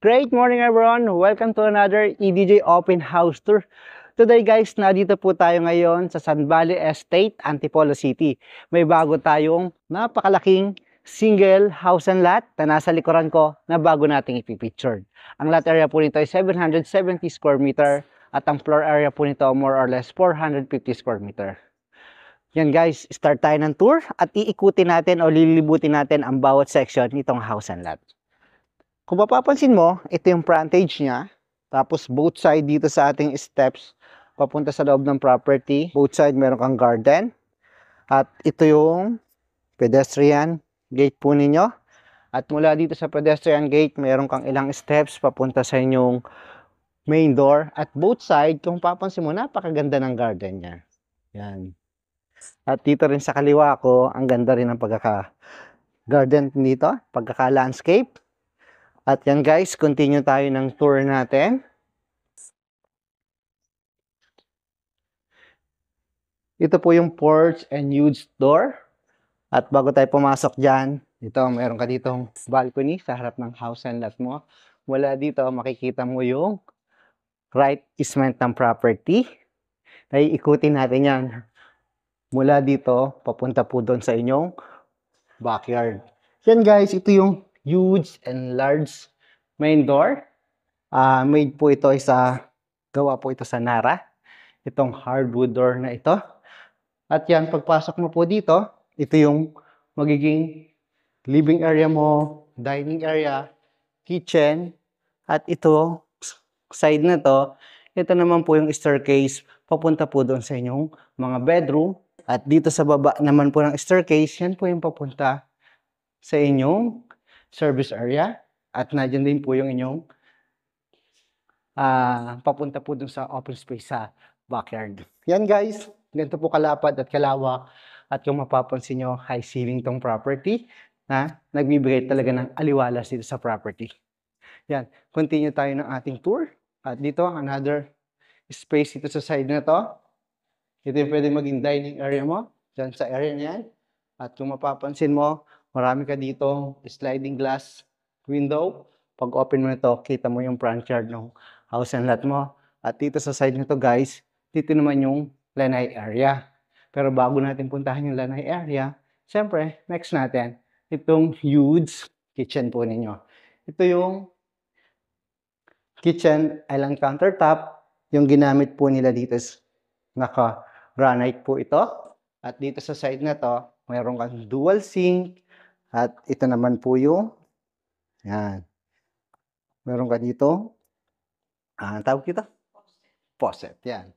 Great morning everyone! Welcome to another EDJ Open House Tour. Today guys, nandito po tayo ngayon sa San Valley Estate, Antipolo City. May bago tayong napakalaking single house and lot na nasa likuran ko na bago nating ipipicture. Ang lot area po nito ay 770 square meter at ang floor area po nito more or less 450 square meter. Yan guys, start tayo ng tour at iikutin natin o lilibutin natin ang bawat section nitong house and lot. Kung mapapansin mo, ito yung frontage niya. Tapos both side dito sa ating steps, papunta sa loob ng property. Both side meron kang garden. At ito yung pedestrian gate po ninyo. At mula dito sa pedestrian gate, meron kang ilang steps papunta sa inyong main door. At both side, kung papansin mo, napakaganda ng garden niya. Yan. At dito rin sa kaliwa ko, ang ganda rin ng pagkaka-garden dito, pagkaka-landscape. At yan guys, continue tayo ng tour natin. Ito po yung porch and huge door. At bago tayo pumasok dyan, ito meron ka ditong balcony sa harap ng house and lot mo. Mula dito, makikita mo yung right easement ng property. Naiikutin natin yan. Mula dito, papunta po doon sa inyong backyard. Yan guys, ito yung huge and large main door. Made po ito gawa po ito sa Nara. Itong hardwood door na ito. At yan, pagpasok mo po dito, ito yung magiging living area mo, dining area, kitchen. At ito, side na to, ito naman po yung staircase, papunta po doon sa inyong mga bedroom. At dito sa baba naman po ng staircase, yan po yung papunta sa inyong service area. At nadyan din po yung inyong papunta po dun sa open space sa backyard. Yan guys, ganito po kalapad at kalawak. At kung mapapansin nyo, high ceiling tong property na nagbibigay talaga ng aliwalas dito sa property. Yan, continue tayo ng ating tour. At dito, another space dito sa side na to. Ito yung pwede maging dining area mo, dyan sa area niyan. At kung mapapansin mo, marami ka dito sliding glass window. Pag open mo nito, kita mo yung front yard ng house and lot mo. At dito sa side nito guys, dito naman yung lanai area. Pero bago natin puntahan yung lanai area, syempre, next natin, itong huge kitchen po ninyo. Ito yung kitchen island countertop. Yung ginamit po nila dito is naka-granite po ito. At dito sa side na to, mayroon kang dual sink. At ito naman po yung yan. Meron ka dito. Tawag dito? Faucet. Yan.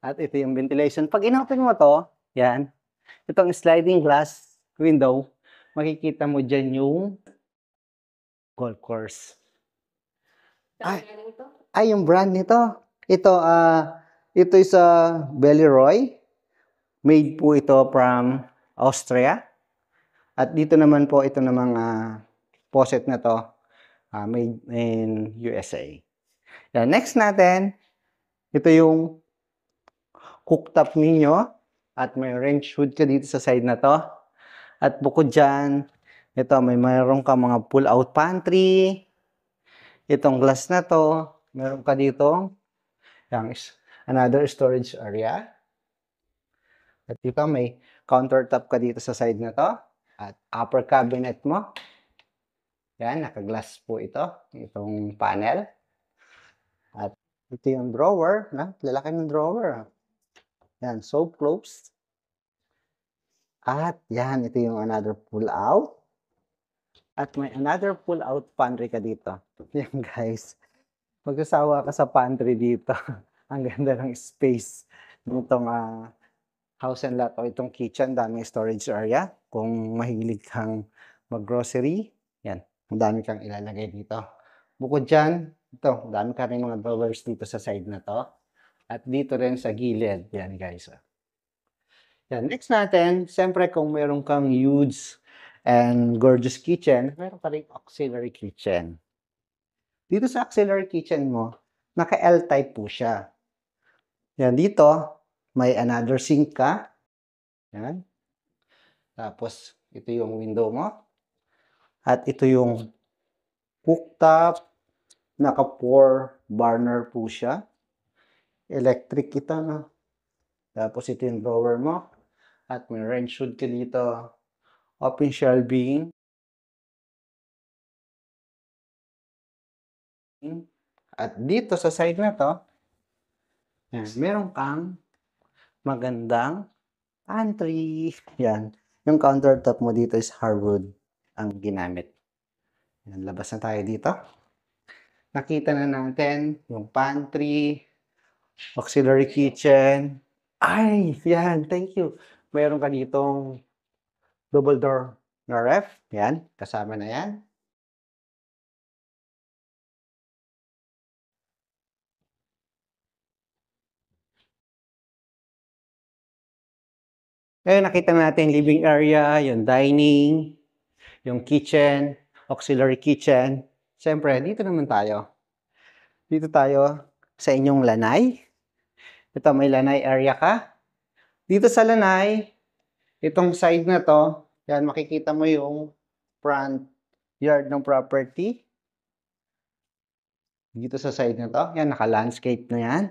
At ito yung ventilation. Pag inopen mo to, yan. Itong sliding glass window, makikita mo dyan yung golf course. Yung brand nito. Ito is Belleroy. Made po ito from Austria. At dito naman po, ito namang faucet na to, made in USA. Yan. Next natin, ito yung cooktop ninyo. At may range hood ka dito sa side na to. At bukod dyan, ito mayroon ka mga pull-out pantry. Itong glass na to, meron ka dito. Yan is another storage area. At dito may countertop ka dito sa side na to. At upper cabinet mo. Yan, naka-glass po ito. Itong panel. At ito yung drawer. Lalaki ng drawer. Yan, so closed. At yan, ito yung another pull-out. At may another pull-out pantry ka dito. Yan guys. Magsasawa ka sa pantry dito. Ang ganda ng space nitong house and lot o itong kitchen, daming storage area. Kung mahilig kang mag-grocery, yan, ang dami kang ilalagay dito. Bukod dyan, ito, dami ka rin mga drawers dito sa side na to. At dito rin sa gilid, yan guys. Yan, next natin, siyempre kung meron kang huge and gorgeous kitchen, meron ka rin auxiliary kitchen. Dito sa auxiliary kitchen mo, naka L-type po siya. Yan, dito, may another sink ka. Yan. Tapos, ito yung window mo. At ito yung cooktop. Naka 4 burner po siya. Electric ito, no? Tapos ito yung drawer mo. At may wrench hood ka dito. Open shelving. At dito sa side na to, yan, meron kang magandang pantry. Yan. Yung countertop mo dito is hardwood ang ginamit. Yan, labas na tayo dito. Nakita na natin yung pantry, auxiliary kitchen. Ay, yan, thank you. Meron ka ditong double door na ref. Yan, kasama na yan. Ngayon, nakita natin yung living area, yung dining, yung kitchen, auxiliary kitchen. Siyempre, dito naman tayo. Dito tayo sa inyong lanay. Ito, may lanay area ka. Dito sa lanay, itong side na to, yan, makikita mo yung front yard ng property. Dito sa side na to, yan, naka-landscape na yan.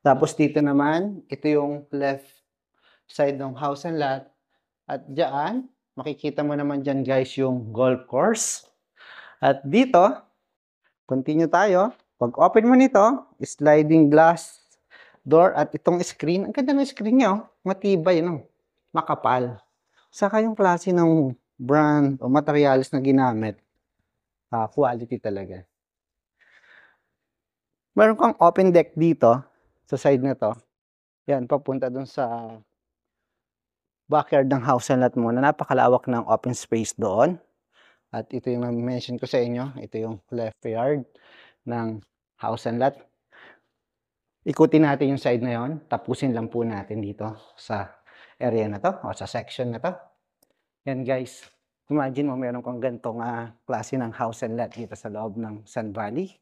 Tapos dito naman, ito yung left side ng house and lot. At diyan, makikita mo naman dyan guys yung golf course. At dito, continue tayo. Pag open mo nito, sliding glass door at itong screen. Ang ganda ng screen niya, oh. Matibay, no? Makapal. Saka yung klase ng brand o materials na ginamit. Quality talaga. Meron kang open deck dito sa side na to. Yan, papunta dun sa backyard ng house and lot mo na napakalawak ng open space doon. At ito yung na-mention ko sa inyo. Ito yung left yard ng house and lot. Ikutin natin yung side na yon. Tapusin lang po natin dito sa area na to o sa section na to. Yan guys. Imagine mo meron kang gantong klase ng house and lot dito sa loob ng Sun Valley.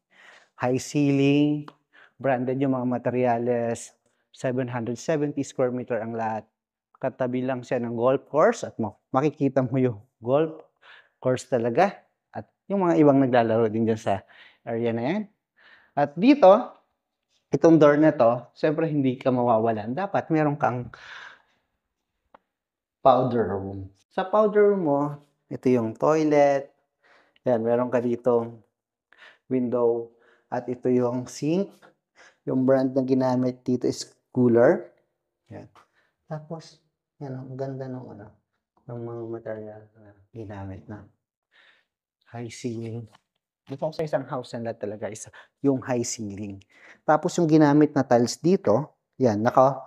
High ceiling, branded yung mga materyales, 770 square meter ang lot. Katabi lang siya ng golf course at makikita mo yung golf course talaga. At yung mga ibang naglalaro din dyan sa area na yan. At dito, itong door na to, siyempre hindi ka mawawalan. Dapat meron kang powder room. Sa powder room mo, ito yung toilet. Yan, meron ka ditong window. At ito yung sink. Yung brand na ginamit dito is Cooler. Yan. Tapos, yan, ang ganda ng mga material na ginamit na high ceiling. Dito sa isang house and lot talaga is yung high ceiling. Tapos yung ginamit na tiles dito, yan, naka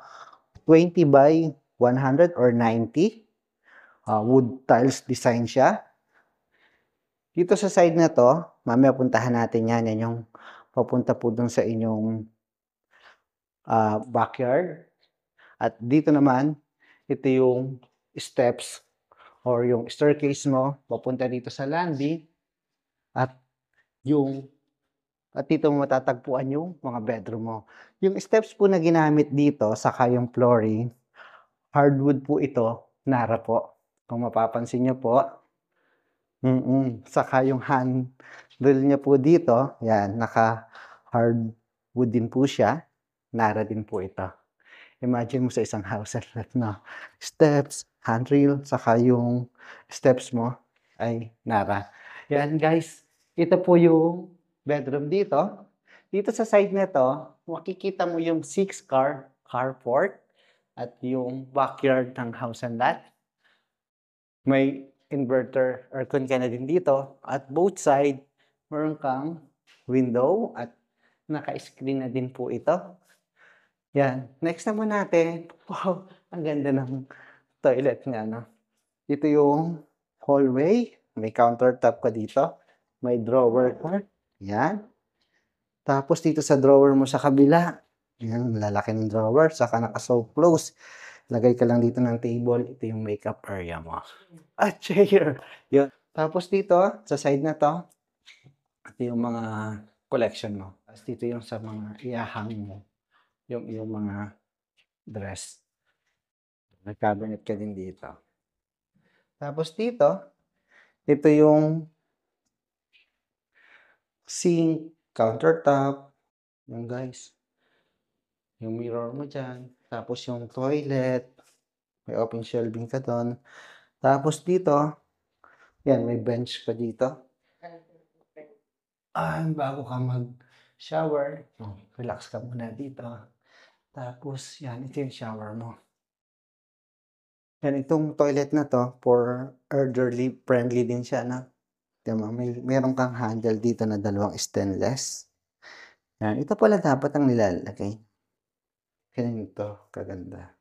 20 by 100 or 90. Wood tiles design siya. Dito sa side na to, mamaya puntahan natin yan. Yan yung papunta po dun sa inyong backyard. At dito naman, ito yung steps or yung staircase mo papunta dito sa landing. At dito mo matatagpuan yung mga bedroom mo. Yung steps po na ginamit dito, saka yung flooring, hardwood po ito, Nara po. Kung mapapansin nyo po, saka yung handle niya po dito, yan, naka hardwood din po siya, Nara din po ito. Imagine mo sa isang house and lot na steps, handrail, saka yung steps mo ay Nara. Yan guys, ito po yung bedroom dito. Dito sa side nito, makikita mo yung 6-car carport at yung backyard ng house and lot. May inverter aircon ka na din dito. At both side, meron kang window at naka-screen na din po ito. Yan. Next naman natin, wow, ang ganda ng toilet niya, no? Ito yung hallway. May countertop ka dito. May drawer ka. Yan. Tapos dito sa drawer mo sa kabila, yan, lalaki ng drawer, saka naka-so close. Lagay ka lang dito ng table, ito yung makeup area mo. At chair. Yun. Tapos dito, sa side na to, ito yung mga collection mo. Tapos dito yung sa mga iahang mo, yung mga dress. Nag-cabinet ka din dito. Tapos dito, ito yung sink, countertop, yung guys, yung mirror mo dyan, tapos yung toilet, may open shelving ka doon. Tapos dito, yan, may bench pa dito. Bago ka mag-shower, relax ka muna dito. Tapos, yan, ito yung shower mo. Yan, itong toilet na to, for elderly friendly din siya, na. Diba? Meron kang handle dito na dalawang stainless. Yan, ito pala dapat ang nilalagay. Ganito, kaganda.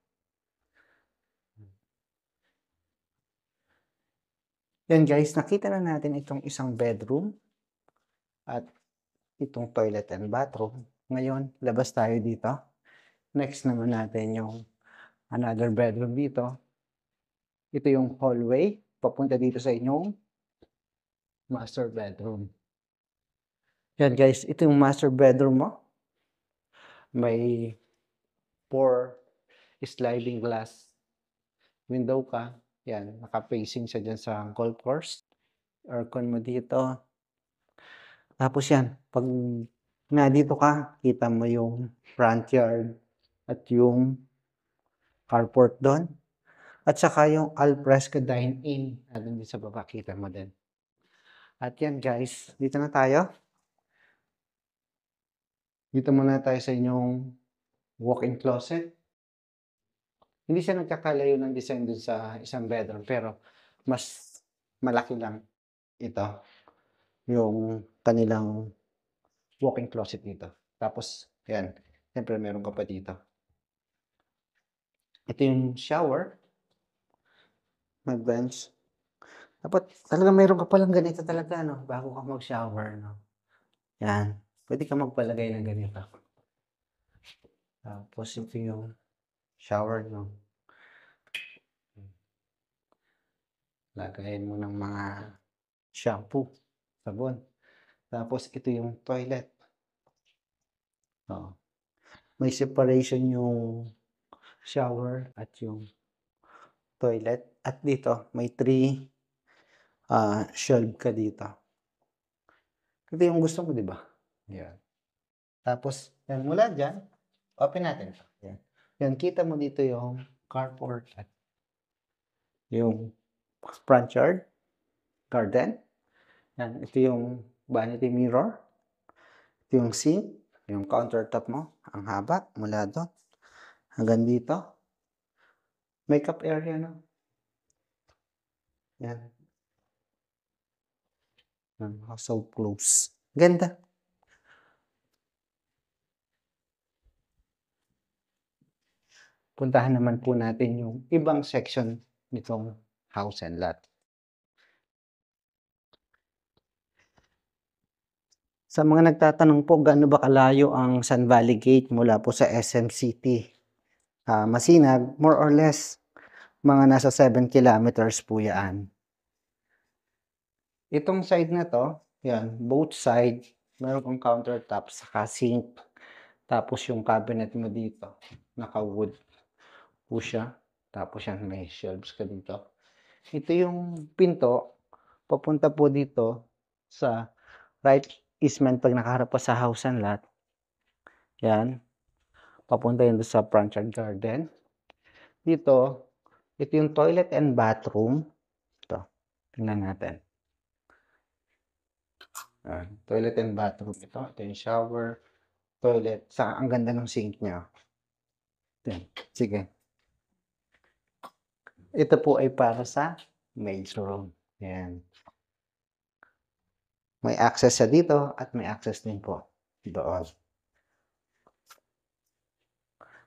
Yan guys, nakita na natin itong isang bedroom at itong toilet and bathroom. Ngayon, labas tayo dito. Next naman natin yung another bedroom dito. Ito yung hallway, papunta dito sa inyong master bedroom. Yan guys, ito yung master bedroom mo. May 4 sliding glass window ka. Yan, naka-facing siya dyan sa golf course. Aircon mo dito. Tapos yan, pag dito ka, kita mo yung front yard at yung carport doon. At saka yung alfresco dine-in na doon din sa baba, kita mo din. At yan guys, dito na tayo. Dito muna tayo sa inyong walk-in closet. Hindi siya nagkakalayo ng design dun sa isang bedroom, pero mas malaki lang ito yung kanilang walk-in closet dito. Tapos, yan, siyempre meron ka pa dito. Ito yung shower. May bench. Dapat talaga meron ka palang ganito talaga, no? Bago ka mag-shower, no? Yan. Pwede ka magpalagay ng ganito. Tapos ito yung shower, no? Lagayin mo ng mga shampoo, sabon. Tapos ito yung toilet. Oh. May separation yung shower at yung toilet. At dito, may 3 shelf ka dito. Ito yung gusto mo, di ba? Yan. Tapos, yan, mula dyan, open natin ito. Yan. Yan, kita mo dito yung carport at yung front yard, garden. Yan, ito yung vanity mirror. Ito yung sink, yung countertop mo. Ang haba, mula doon hanggang dito. Makeup area, no? Yan. So close. Ganda. Puntahan naman po natin yung ibang section nitong house and lot. Sa mga nagtatanong po, gaano ba kalayo ang Sun Valley Gate mula po sa SM City? Masinag, more or less, mga nasa 7 kilometers po yan. Itong side na to, yan, both side, meron kong countertop, saka sink. Tapos yung cabinet mo dito, naka-wood po siya. Tapos yan, may shelves ka dito. Ito yung pinto, papunta po dito sa right easement pag nakaharap pa sa house and lot. Yan. Papunta yun sa front yard garden. Dito, ito yung toilet and bathroom. Ito, tingnan natin. Toilet and bathroom ito. Ito yung shower, toilet. Sa ang ganda ng sink niya. Yan. Sige. Ito po ay para sa maid's room. Yan. May access siya dito at may access din po doon.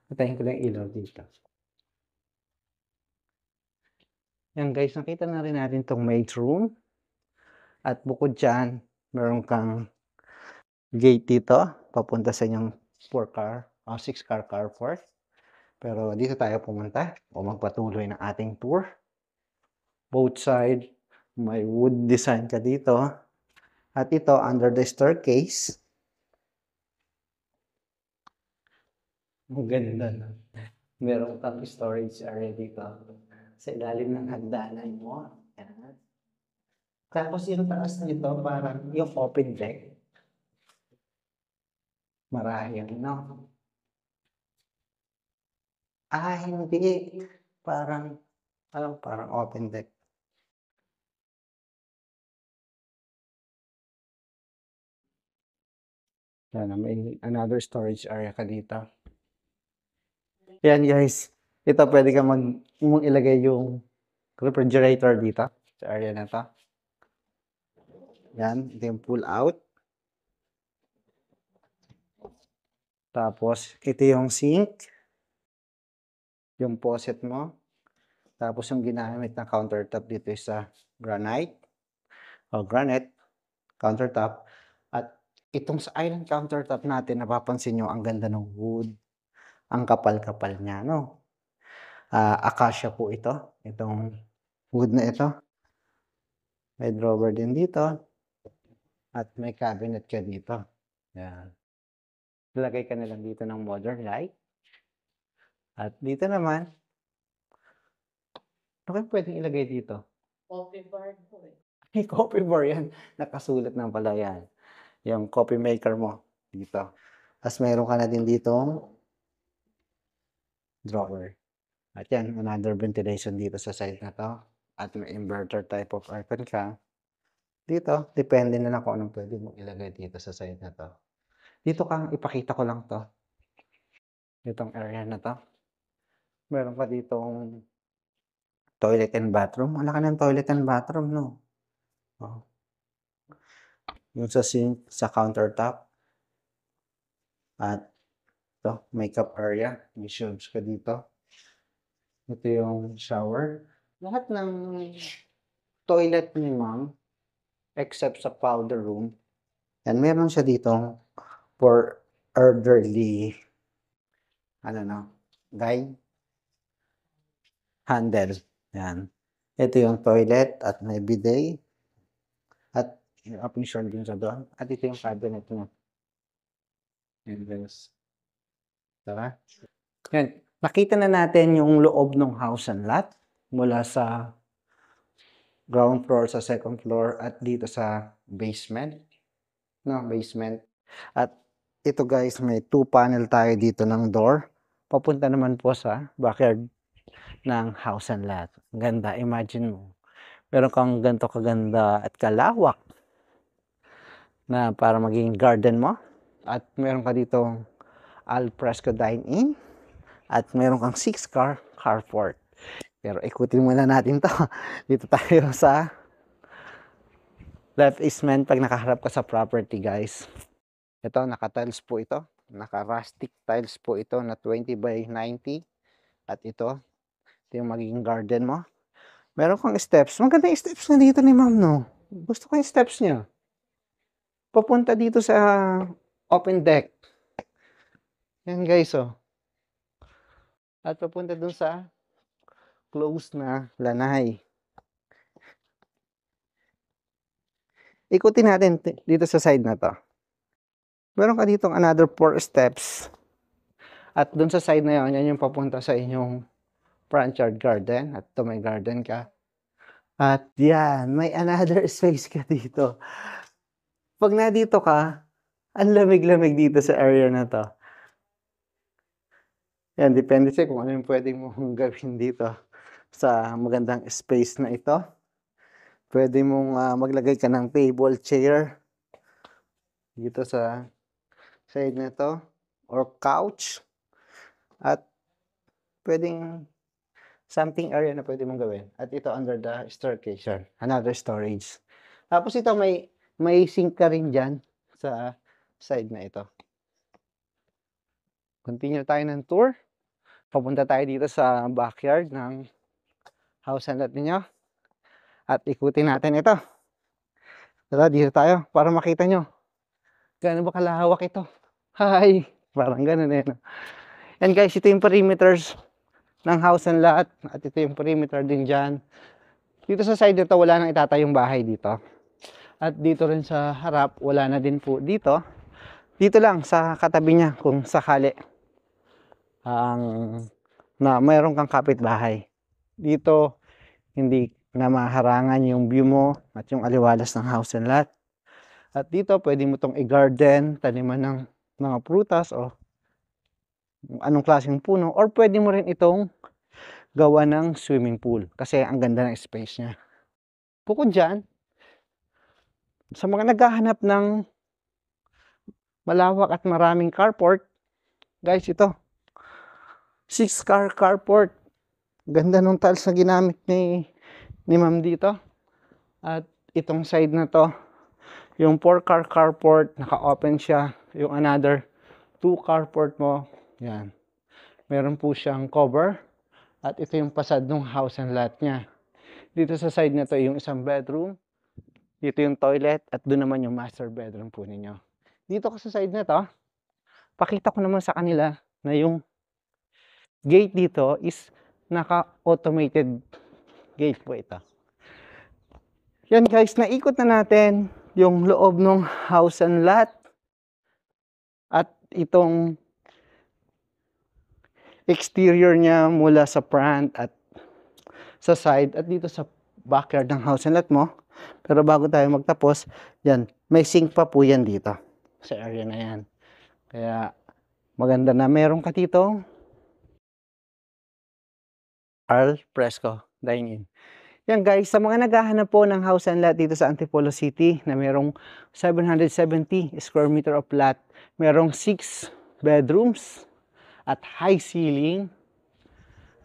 Patayin ko lang ilaw dito. Yan guys, nakita na rin natin itong maid's room. At bukod dyan, meron kang gate dito, papunta sa inyong 6-car carport. Pero dito tayo pumunta o magpatuloy ng ating tour. Both side, may wood design ka dito. At ito, under the staircase. Ang ganda na. Meron kang storage area dito. Sa ilalim ng hagdanan mo. Yan. Tapos yung taas nito, parang yung open deck. Marahil, no? Hindi. Parang, parang open deck. Yan, may another storage area ka dito. Yan guys, ito pwede ka mong ilagay yung refrigerator dito sa area na to. Yan, ito yung pull out. Tapos, ito yung sink. Yung faucet mo. Tapos, yung ginamit na countertop dito sa granite countertop. At itong sa island countertop natin, napapansin nyo, ang ganda ng wood. Ang kapal-kapal niya, no? Acacia po ito. Itong wood na ito. May drawer din dito. At may cabinet ka dito. Yan. Lagay ka na lang dito ng modern light. At dito naman, ano kayo pwedeng ilagay dito? Coffee bar po eh. May coffee bar yan. Nakasulat ng pala yan. Yung coffee maker mo dito. Tapos mayroon ka na din dito drawer. At yan, another ventilation dito sa side na to. At may inverter type of aircon ka. Dito, depende na lang kung anong pwede mong ilagay dito sa side na to. Dito ka, ipakita ko lang to. Itong area na to. Meron ka ditong toilet and bathroom. Wala ka ng toilet and bathroom, no? Oh. Yung sa sink, sa countertop. At ito, makeup area. May shelves ka dito. Ito yung shower. Lahat ng toilet ni ma'am, except sa powder room. Yan, meron siya dito for elderly, guide handle. Yan. Ito yung toilet at may bidet. At may open shower din sa doon. At ito yung cabinet niya. Yan guys. Diba? Yan. Nakita na natin yung loob ng house and lot. Mula sa ground floor sa second floor at dito sa basement. No, basement. At ito guys, may 2 panel tayo dito ng door. Papunta naman po sa backyard ng house and lot. Ganda, imagine mo. Meron kang ganito kaganda at kalawak na para maging garden mo. At meron ka dito al fresco dine-in. At meron kang 6-car carport. Pero ikutin muna natin to. Dito tayo sa left easement pag nakaharap ka sa property guys. Ito, naka-tiles po ito. Naka-rustic tiles po ito na 20 by 90. At ito yung magiging garden mo. Meron kang steps. Maganda yung steps na dito ni ma'am, no? Gusto ko yung steps niya. Papunta dito sa open deck. Yan guys, oh. At papunta dun sa closed na lanay. Ikutin natin dito sa side na to. Meron ka dito another 4 steps. At dun sa side na yan, yan yung papunta sa inyong front yard garden. At ito may garden ka. At yan, may another space ka dito. Pag na dito ka, ang lamig-lamig dito sa area na to. Yan, depende siya kung ano yung pwedeng mong gawin dito sa magandang space na ito. Pwede mong maglagay ka ng table, chair dito sa side na ito or couch. At pwedeng something area na pwede mong gawin. At ito under the staircase, another storage. Tapos ito may sink ka rin dyan sa side na ito. Continue tayo ng tour. Papunta tayo dito sa backyard ng house and lot ninyo. At ikutin natin ito. Tara, dito tayo para makita nyo. Gaano ba kalawak ito? Hi! Parang ganun eh. No? And guys, ito yung perimeters ng house and lot. At ito yung perimeter din dyan. Dito sa side nito, wala nang itatayong bahay dito. At dito rin sa harap, wala na din po dito. Dito lang sa katabi niya kung sakali na mayroon kang kapitbahay. Dito, hindi na maharangan yung view mo at yung aliwalas ng house and lot. At dito, pwede mo itong i-garden, taniman ng mga prutas o anong klaseng puno, or pwede mo rin itong gawa ng swimming pool kasi ang ganda ng space niya. Bukod dyan, sa mga naghahanap ng malawak at maraming carport, guys, ito 6-car carport. Ganda nung tiles na ginamit ni ma'am dito. At itong side na to, yung 4-car carport, naka-open siya. Yung another 2 carport mo, yan. Meron po siyang cover. At ito yung pasad ng house and lot niya. Dito sa side na to, yung isang bedroom. Dito yung toilet. At doon naman yung master bedroom po ninyo. Dito ko sa side na to, pakita ko naman sa kanila na yung gate dito is naka-automated gate po ito. Yan guys, naikot na natin yung loob ng house and lot. At itong exterior niya mula sa front at sa side at dito sa backyard ng house and lot mo. Pero bago tayo magtapos, yan, may sink pa po yan dito sa area na yan. Kaya maganda na meron ka dito al fresco dining. Yan guys, sa mga naghahanap po ng house and lot dito sa Antipolo City na merong 770 square meter of lot, merong 6 bedrooms at high ceiling,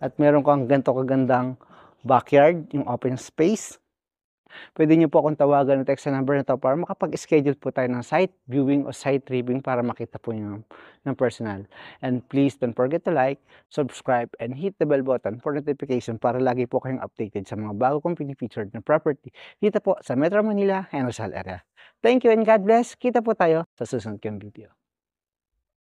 at meron kang ganito kagandang backyard, yung open space. Pwede nyo po akong tawagan o text sa number na to para makapag-schedule po tayo ng site viewing o site tripping para makita po nyo ng personal. And please don't forget to like, subscribe, and hit the bell button for notification para lagi po kayong updated sa mga bago kong pinifeatured na property dito po sa Metro Manila and Rizal area. Thank you and God bless. Kita po tayo sa susunod kong video.